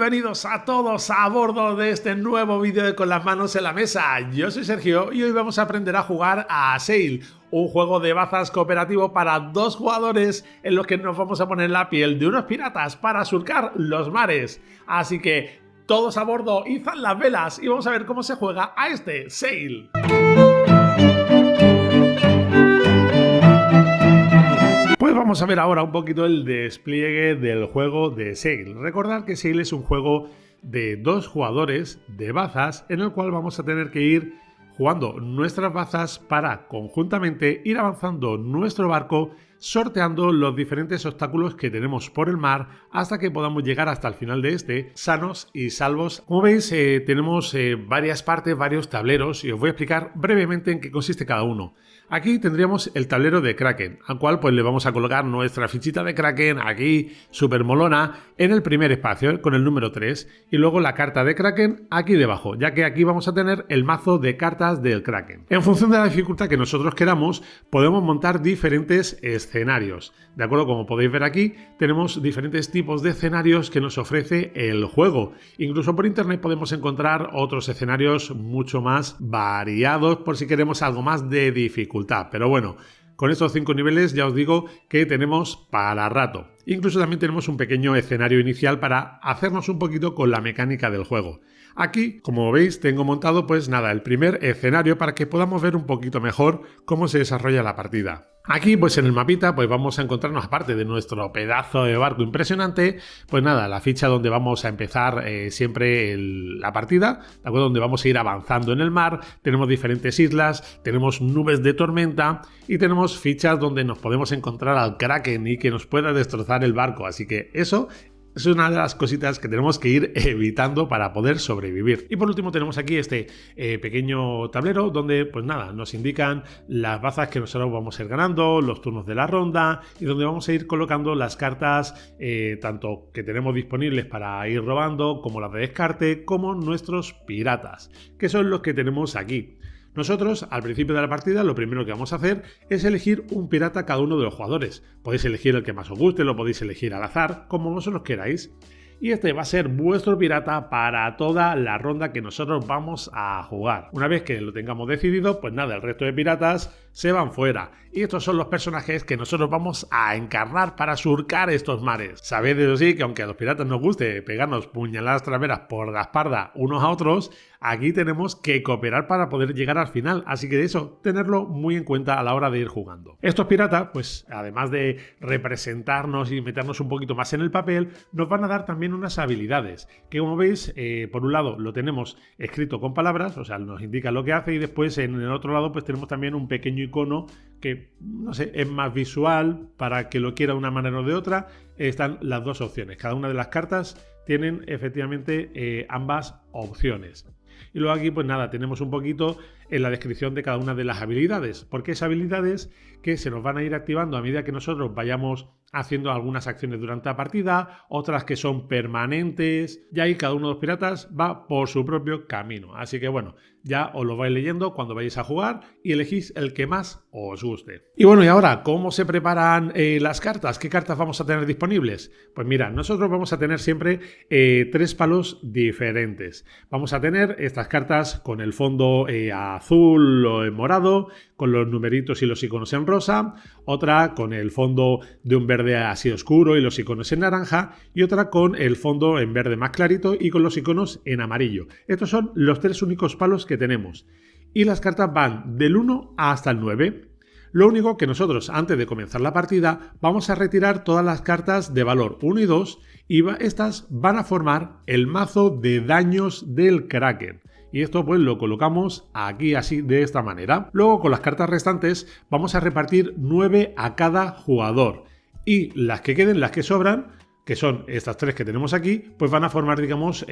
bienvenidos a todos a bordo de este nuevo vídeo de Con las manos en la mesa. Yo soy Sergio y hoy vamos a aprender a jugar a Sail, un juego de bazas cooperativo para 2 jugadores en los que nos vamos a poner la piel de unos piratas para surcar los mares. Así que todos a bordo, izan las velas y vamos a ver cómo se juega a este Sail. Pues vamos a ver ahora un poquito el despliegue del juego de Sail. Recordad que Sail es un juego de 2 jugadores de bazas en el cual vamos a tener que ir jugando nuestras bazas para conjuntamente ir avanzando nuestro barco, sorteando los diferentes obstáculos que tenemos por el mar hasta que podamos llegar hasta el final de este sanos y salvos. Como veis, tenemos varias partes, varios tableros y os voy a explicar brevemente en qué consiste cada uno. Aquí tendríamos el tablero de Kraken, al cual pues le vamos a colocar nuestra fichita de Kraken aquí, súper molona, en el primer espacio con el número 3 y luego la carta de Kraken aquí debajo, ya que aquí vamos a tener el mazo de cartas del Kraken. En función de la dificultad que nosotros queramos, podemos montar diferentes escenarios. De acuerdo, como podéis ver aquí, tenemos diferentes tipos de escenarios que nos ofrece el juego. Incluso por internet podemos encontrar otros escenarios mucho más variados por si queremos algo más de dificultad. Pero bueno, con estos 5 niveles ya os digo que tenemos para rato. Incluso también tenemos un pequeño escenario inicial para hacernos un poquito con la mecánica del juego. Aquí, como veis, tengo montado pues nada, el primer escenario para que podamos ver un poquito mejor cómo se desarrolla la partida. Aquí pues en el mapita pues vamos a encontrarnos, aparte de nuestro pedazo de barco impresionante, pues nada, la ficha donde vamos a empezar siempre la partida, ¿de acuerdo? Donde vamos a ir avanzando en el mar, tenemos diferentes islas, tenemos nubes de tormenta y tenemos fichas donde nos podemos encontrar al Kraken y que nos pueda destrozar el barco, así que eso es una de las cositas que tenemos que ir evitando para poder sobrevivir. Y por último tenemos aquí este pequeño tablero donde pues nada, nos indican las bazas que nosotros vamos a ir ganando, los turnos de la ronda y donde vamos a ir colocando las cartas tanto que tenemos disponibles para ir robando como las de descarte como nuestros piratas, que son los que tenemos aquí. Nosotros, al principio de la partida, lo primero que vamos a hacer es elegir un pirata cada uno de los jugadores. Podéis elegir el que más os guste, lo podéis elegir al azar, como vosotros queráis. Y este va a ser vuestro pirata para toda la ronda que nosotros vamos a jugar. Una vez que lo tengamos decidido, pues nada, el resto de piratas se van fuera. Y estos son los personajes que nosotros vamos a encarnar para surcar estos mares. Sabed, eso sí, que aunque a los piratas nos guste pegarnos puñaladas traveras por la espalda unos a otros, aquí tenemos que cooperar para poder llegar al final. Así que eso, tenerlo muy en cuenta a la hora de ir jugando. Estos piratas, pues además de representarnos y meternos un poquito más en el papel, nos van a dar también unas habilidades que, como veis, por un lado lo tenemos escrito con palabras, o sea, nos indica lo que hace, y después en el otro lado pues tenemos también un pequeño icono que, no sé, es más visual para que lo quiera de una manera o de otra. Están las dos opciones. Cada una de las cartas tienen efectivamente ambas opciones. Y luego aquí pues nada, tenemos un poquito en la descripción de cada una de las habilidades, porque es habilidades que se nos van a ir activando a medida que nosotros vayamos haciendo algunas acciones durante la partida, otras que son permanentes, y ahí cada uno de los piratas va por su propio camino. Así que bueno, ya os lo vais leyendo cuando vayáis a jugar y elegís el que más os guste. Y bueno, y ahora, ¿cómo se preparan las cartas? ¿Qué cartas vamos a tener disponibles? Pues mira, nosotros vamos a tener siempre 3 palos diferentes. Vamos a tener estas cartas con el fondo azul o en morado, con los numeritos y los iconos en rosa, otra con el fondo de un verde así oscuro y los iconos en naranja, y otra con el fondo en verde más clarito y con los iconos en amarillo. Estos son los 3 únicos palos que tenemos. Y las cartas van del 1 hasta el 9. Lo único que nosotros, antes de comenzar la partida, vamos a retirar todas las cartas de valor 1 y 2 y estas van a formar el mazo de daños del Kraken. Y esto pues lo colocamos aquí así de esta manera. Luego con las cartas restantes vamos a repartir 9 a cada jugador. Y las que queden, las que sobran, que son estas 3 que tenemos aquí, pues van a formar, digamos,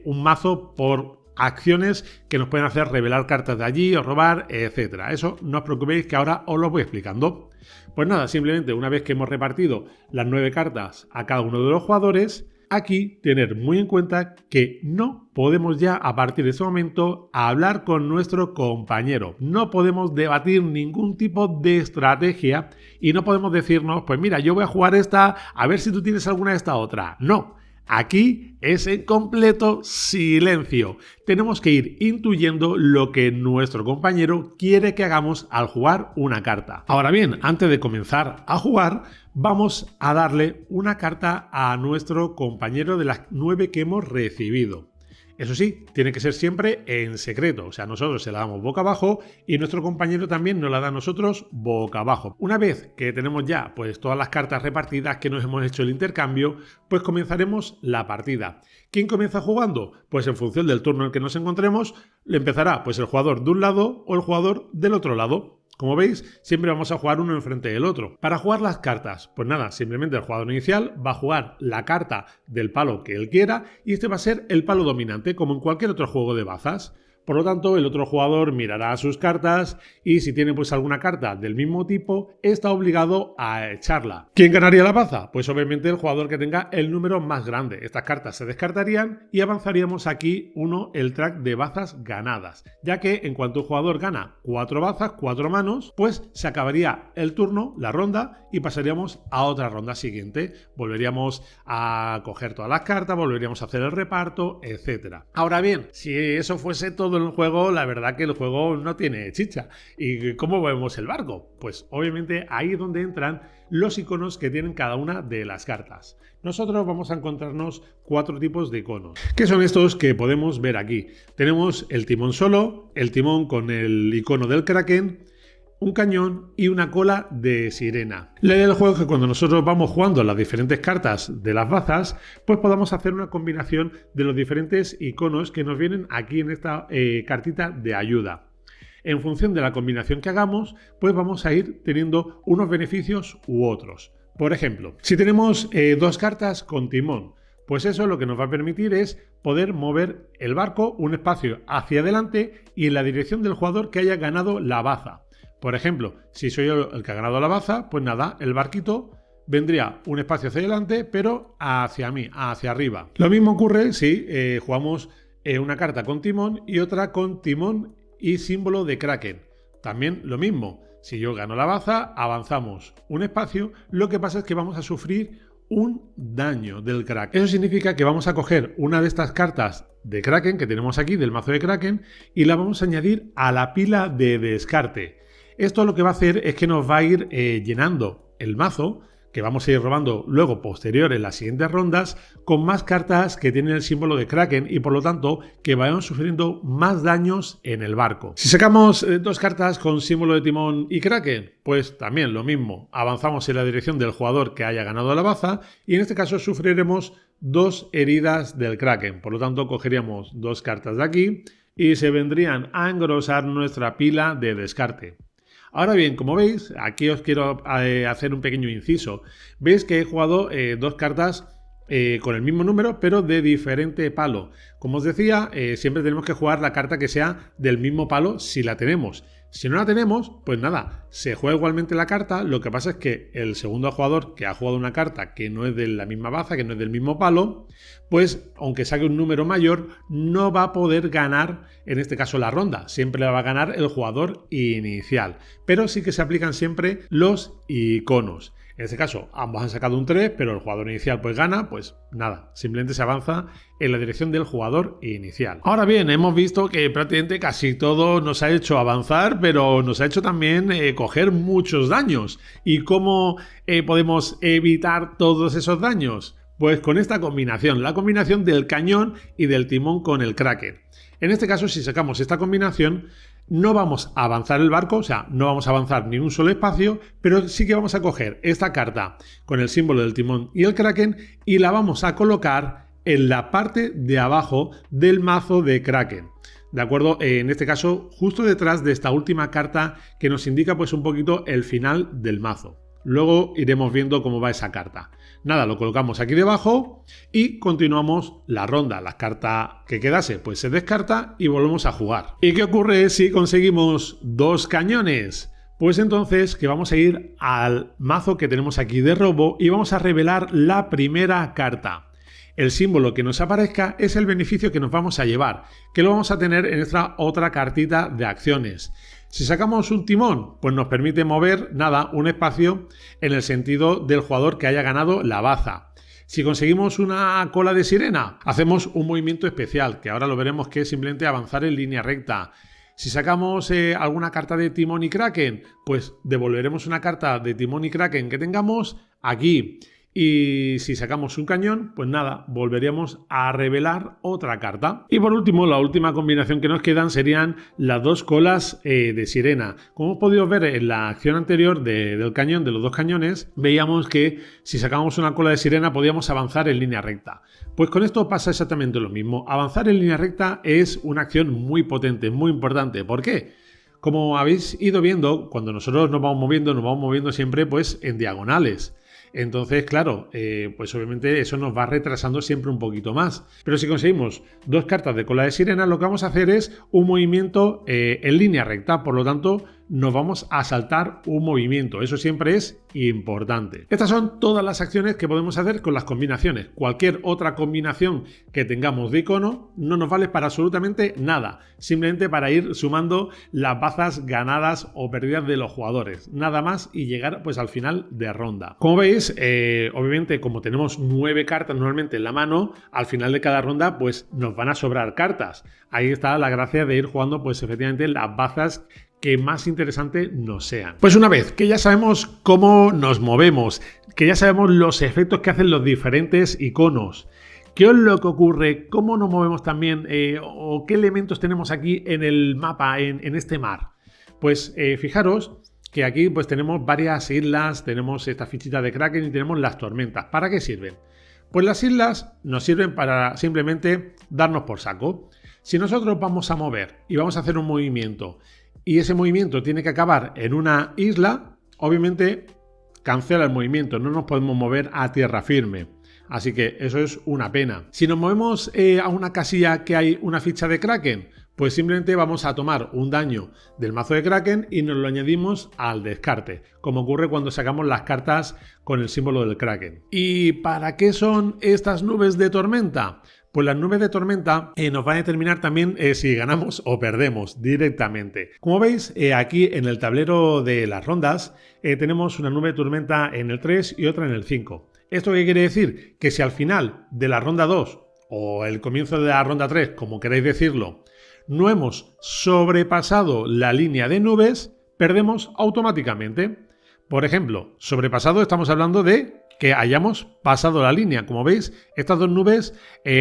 un mazo por acciones que nos pueden hacer revelar cartas de allí o robar, etcétera. Eso no os preocupéis que ahora os lo voy explicando. Pues nada, simplemente una vez que hemos repartido las 9 cartas a cada uno de los jugadores, aquí tener muy en cuenta que no podemos ya a partir de ese momento hablar con nuestro compañero. No podemos debatir ningún tipo de estrategia y no podemos decirnos, pues mira, yo voy a jugar esta, a ver si tú tienes alguna de esta otra. No. Aquí es en completo silencio. Tenemos que ir intuyendo lo que nuestro compañero quiere que hagamos al jugar una carta. Ahora bien, antes de comenzar a jugar, vamos a darle una carta a nuestro compañero de las 9 que hemos recibido. Eso sí, tiene que ser siempre en secreto, o sea, nosotros se la damos boca abajo y nuestro compañero también nos la da a nosotros boca abajo. Una vez que tenemos ya pues todas las cartas repartidas, que nos hemos hecho el intercambio, pues comenzaremos la partida. ¿Quién comienza jugando? Pues en función del turno en el que nos encontremos, le empezará pues el jugador de un lado o el jugador del otro lado. Como veis, siempre vamos a jugar uno enfrente del otro. Para jugar las cartas, pues nada, simplemente el jugador inicial va a jugar la carta del palo que él quiera y este va a ser el palo dominante, como en cualquier otro juego de bazas. Por lo tanto, el otro jugador mirará sus cartas y si tiene pues alguna carta del mismo tipo, está obligado a echarla. ¿Quién ganaría la baza? Pues obviamente el jugador que tenga el número más grande. Estas cartas se descartarían y avanzaríamos aquí el track de bazas ganadas, ya que en cuanto un jugador gana 4 bazas, 4 manos, pues se acabaría el turno, la ronda, y pasaríamos a otra ronda siguiente. Volveríamos a coger todas las cartas, volveríamos a hacer el reparto, etc. Ahora bien, si eso fuese todo en el juego, la verdad que el juego no tiene chicha. ¿Y cómo vemos el barco? Pues obviamente ahí es donde entran los iconos que tienen cada una de las cartas. Nosotros vamos a encontrarnos 4 tipos de iconos, que son estos que podemos ver aquí. Tenemos el timón solo, el timón con el icono del kraken, un cañón y una cola de sirena. La idea del juego es que cuando nosotros vamos jugando las diferentes cartas de las bazas, pues podamos hacer una combinación de los diferentes iconos que nos vienen aquí en esta cartita de ayuda. En función de la combinación que hagamos, pues vamos a ir teniendo unos beneficios u otros. Por ejemplo, si tenemos 2 cartas con timón, pues eso lo que nos va a permitir es poder mover el barco un espacio hacia adelante y en la dirección del jugador que haya ganado la baza. Por ejemplo, si soy yo el que ha ganado la baza, pues nada, el barquito vendría un espacio hacia adelante, pero hacia mí, hacia arriba. Lo mismo ocurre si jugamos una carta con timón y otra con timón y símbolo de kraken. También lo mismo, si yo gano la baza, avanzamos un espacio, lo que pasa es que vamos a sufrir un daño del kraken. Eso significa que vamos a coger una de estas cartas de kraken que tenemos aquí, del mazo de kraken, y la vamos a añadir a la pila de descarte. Esto lo que va a hacer es que nos va a ir llenando el mazo, que vamos a ir robando luego posterior en las siguientes rondas, con más cartas que tienen el símbolo de kraken y por lo tanto que vayan sufriendo más daños en el barco. Si sacamos 2 cartas con símbolo de timón y kraken, pues también lo mismo, avanzamos en la dirección del jugador que haya ganado la baza y en este caso sufriremos 2 heridas del kraken. Por lo tanto cogeríamos 2 cartas de aquí y se vendrían a engrosar nuestra pila de descarte. Ahora bien, como veis, aquí os quiero hacer un pequeño inciso. Veis que he jugado 2 cartas con el mismo número, pero de diferente palo. Como os decía, siempre tenemos que jugar la carta que sea del mismo palo si la tenemos. Si no la tenemos, pues nada, se juega igualmente la carta, lo que pasa es que el segundo jugador que ha jugado una carta que no es de la misma baza, que no es del mismo palo, pues aunque saque un número mayor, no va a poder ganar, en este caso la ronda, siempre la va a ganar el jugador inicial, pero sí que se aplican siempre los iconos. En este caso, ambos han sacado un 3, pero el jugador inicial pues gana, pues nada, simplemente se avanza en la dirección del jugador inicial. Ahora bien, hemos visto que prácticamente casi todo nos ha hecho avanzar, pero nos ha hecho también coger muchos daños. ¿Y cómo podemos evitar todos esos daños? Pues con esta combinación, la combinación del cañón y del timón con el kraken. En este caso, si sacamos esta combinación, no vamos a avanzar el barco, o sea, no vamos a avanzar ni un solo espacio, pero sí que vamos a coger esta carta con el símbolo del timón y el kraken y la vamos a colocar en la parte de abajo del mazo de kraken. ¿De acuerdo? En este caso, justo detrás de esta última carta que nos indica pues un poquito el final del mazo. Luego iremos viendo cómo va esa carta. Nada, lo colocamos aquí debajo y continuamos la ronda. La carta que quedase pues se descarta y volvemos a jugar. ¿Y qué ocurre si conseguimos 2 cañones? Pues entonces que vamos a ir al mazo que tenemos aquí de robo y vamos a revelar la primera carta. El símbolo que nos aparezca es el beneficio que nos vamos a llevar, que lo vamos a tener en esta otra cartita de acciones. Si sacamos un timón, pues nos permite mover, nada, un espacio en el sentido del jugador que haya ganado la baza. Si conseguimos una cola de sirena, hacemos un movimiento especial, que ahora lo veremos, que es simplemente avanzar en línea recta. Si sacamos alguna carta de Timón y Kraken, pues devolveremos una carta de Timón y Kraken que tengamos aquí. Y si sacamos un cañón, pues nada, volveríamos a revelar otra carta. Y por último, la última combinación que nos quedan serían las dos colas de sirena. Como hemos podido ver en la acción anterior del cañón, de los dos cañones, veíamos que si sacábamos una cola de sirena podíamos avanzar en línea recta. Pues con esto pasa exactamente lo mismo. Avanzar en línea recta es una acción muy potente, muy importante. ¿Por qué? Como habéis ido viendo, cuando nosotros nos vamos moviendo siempre pues en diagonales. Entonces, claro, pues obviamente eso nos va retrasando siempre un poquito más. Pero si conseguimos dos cartas de cola de sirena, lo que vamos a hacer es un movimiento en línea recta. Por lo tanto, nos vamos a saltar un movimiento. Eso siempre es importante. Estas son todas las acciones que podemos hacer con las combinaciones. Cualquier otra combinación que tengamos de icono no nos vale para absolutamente nada. Simplemente para ir sumando las bazas ganadas o perdidas de los jugadores. Nada más y llegar pues al final de ronda. Como veis, obviamente como tenemos 9 cartas normalmente en la mano, al final de cada ronda pues nos van a sobrar cartas. Ahí está la gracia de ir jugando pues efectivamente las bazas que más interesantes nos sean. Pues una vez que ya sabemos cómo nos movemos, que ya sabemos los efectos que hacen los diferentes iconos, qué es lo que ocurre, cómo nos movemos también o qué elementos tenemos aquí en el mapa, en este mar, pues fijaros que aquí pues tenemos varias islas, tenemos esta fichita de Kraken y tenemos las tormentas. ¿Para qué sirven? Pues las islas nos sirven para simplemente darnos por saco. Si nosotros vamos a mover y vamos a hacer un movimiento y ese movimiento tiene que acabar en una isla, obviamente cancela el movimiento, no nos podemos mover a tierra firme. Así que eso es una pena. Si nos movemos a una casilla que hay una ficha de Kraken, pues simplemente vamos a tomar un daño del mazo de Kraken y nos lo añadimos al descarte, como ocurre cuando sacamos las cartas con el símbolo del Kraken. ¿Y para qué son estas nubes de tormenta? Pues las nubes de tormenta nos van a determinar también si ganamos o perdemos directamente. Como veis, aquí en el tablero de las rondas tenemos una nube de tormenta en el 3 y otra en el 5. ¿Esto qué quiere decir? Que si al final de la ronda 2 o el comienzo de la ronda 3, como queráis decirlo, no hemos sobrepasado la línea de nubes, perdemos automáticamente. Por ejemplo, sobrepasado estamos hablando de que hayamos pasado la línea. Como veis, estas dos nubes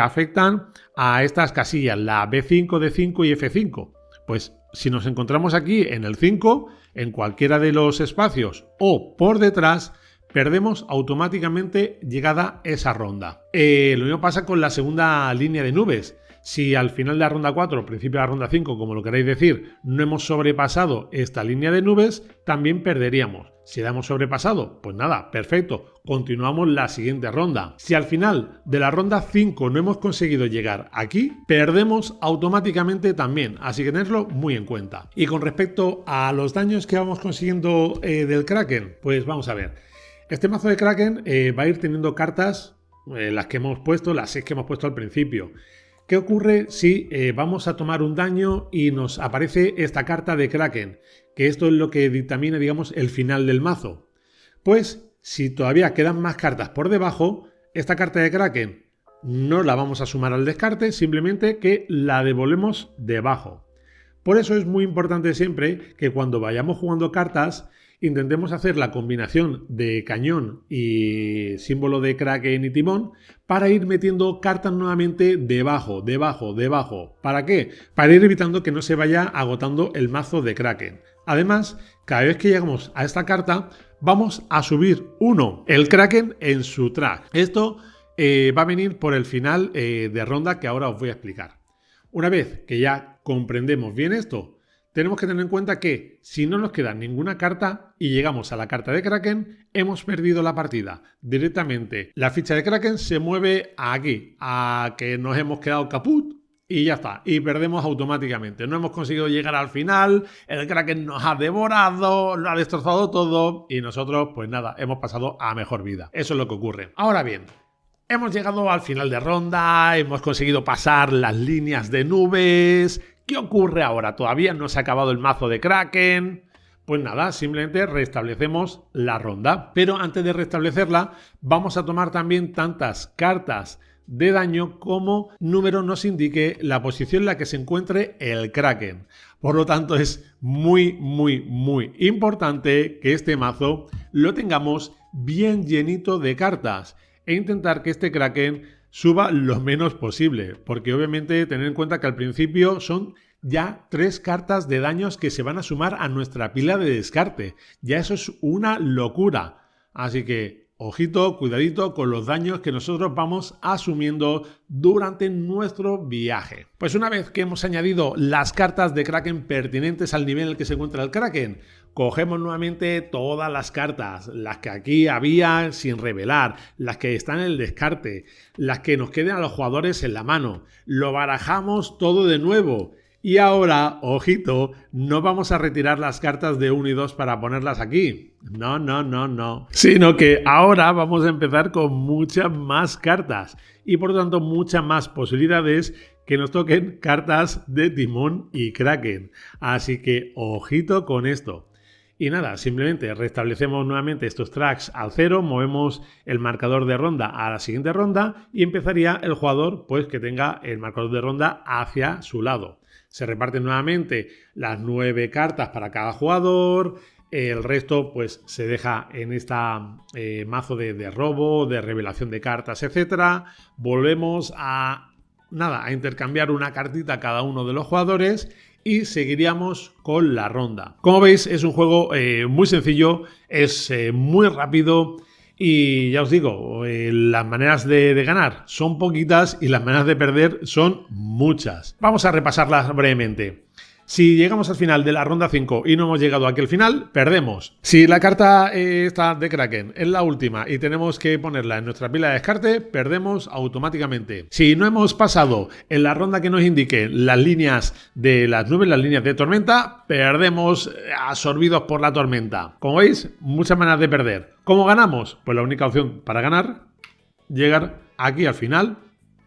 afectan a estas casillas, la B5, D5 y F5. Pues si nos encontramos aquí en el 5, en cualquiera de los espacios o por detrás, perdemos automáticamente llegada esa ronda. Lo mismo pasa con la segunda línea de nubes. Si al final de la ronda 4 o principio de la ronda 5, como lo queráis decir, no hemos sobrepasado esta línea de nubes, también perderíamos. Si la hemos sobrepasado, pues nada, perfecto, continuamos la siguiente ronda. Si al final de la ronda 5 no hemos conseguido llegar aquí, perdemos automáticamente también, así que tenerlo muy en cuenta. Y con respecto a los daños que vamos consiguiendo del Kraken, pues vamos a ver. Este mazo de Kraken va a ir teniendo cartas, las que hemos puesto, las 6 que hemos puesto al principio. ¿Qué ocurre si vamos a tomar un daño y nos aparece esta carta de Kraken? Que esto es lo que dictamina, digamos, el final del mazo. Pues si todavía quedan más cartas por debajo, esta carta de Kraken no la vamos a sumar al descarte, simplemente que la devolvemos debajo. Por eso es muy importante siempre que cuando vayamos jugando cartas intentemos hacer la combinación de cañón y símbolo de Kraken y timón para ir metiendo cartas nuevamente debajo. ¿Para qué? Para ir evitando que no se vaya agotando el mazo de Kraken. Además, cada vez que llegamos a esta carta, vamos a subir el Kraken en su track. Esto va a venir por el final de ronda que ahora os voy a explicar. Una vez que ya comprendemos bien esto, tenemos que tener en cuenta que si no nos queda ninguna carta y llegamos a la carta de Kraken, hemos perdido la partida. Directamente la ficha de Kraken se mueve aquí, a que nos hemos quedado caput y ya está. Y perdemos automáticamente. No hemos conseguido llegar al final, el Kraken nos ha devorado, lo ha destrozado todo y nosotros, pues nada, hemos pasado a mejor vida. Eso es lo que ocurre. Ahora bien, hemos llegado al final de ronda, hemos conseguido pasar las líneas de nubes. ¿Qué ocurre ahora? Todavía no se ha acabado el mazo de Kraken. Pues nada, simplemente restablecemos la ronda. Pero antes de restablecerla, vamos a tomar también tantas cartas de daño como número nos indique la posición en la que se encuentre el Kraken. Por lo tanto, es muy importante que este mazo lo tengamos bien llenito de cartas e intentar que este Kraken suba lo menos posible, porque obviamente tener en cuenta que al principio son ya 3 cartas de daños que se van a sumar a nuestra pila de descarte. Ya eso es una locura. Así que ojito, cuidadito con los daños que nosotros vamos asumiendo durante nuestro viaje. Pues una vez que hemos añadido las cartas de Kraken pertinentes al nivel en el que se encuentra el Kraken, cogemos nuevamente todas las cartas, las que aquí había sin revelar, las que están en el descarte, las que nos queden a los jugadores en la mano, lo barajamos todo de nuevo. Y ahora, ojito, no vamos a retirar las cartas de 1 y 2 para ponerlas aquí. No. Sino que ahora vamos a empezar con muchas más cartas y por lo tanto muchas más posibilidades que nos toquen cartas de Timón y Kraken. Así que ojito con esto. Y nada, simplemente restablecemos nuevamente estos tracks al 0, movemos el marcador de ronda a la siguiente ronda y empezaría el jugador pues que tenga el marcador de ronda hacia su lado. Se reparten nuevamente las 9 cartas para cada jugador, el resto pues se deja en esta mazo de robo, de revelación de cartas, etc. Volvemos a intercambiar una cartita a cada uno de los jugadores y seguiríamos con la ronda. Como veis, es un juego muy sencillo, es muy rápido. Y ya os digo, las maneras de ganar son poquitas y las maneras de perder son muchas. Vamos a repasarlas brevemente. Si llegamos al final de la ronda 5 y no hemos llegado aquí al final, perdemos. Si la carta esta de Kraken es la última y tenemos que ponerla en nuestra pila de descarte, perdemos automáticamente. Si no hemos pasado en la ronda que nos indique las líneas de las nubes, las líneas de tormenta, perdemos absorbidos por la tormenta. Como veis, muchas maneras de perder. ¿Cómo ganamos? Pues la única opción para ganar, llegar aquí al final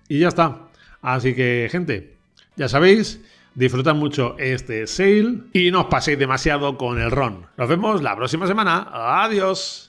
y ya está. Así que, gente, ya sabéis, disfrutad mucho este sale y no os paséis demasiado con el ron. Nos vemos la próxima semana. Adiós.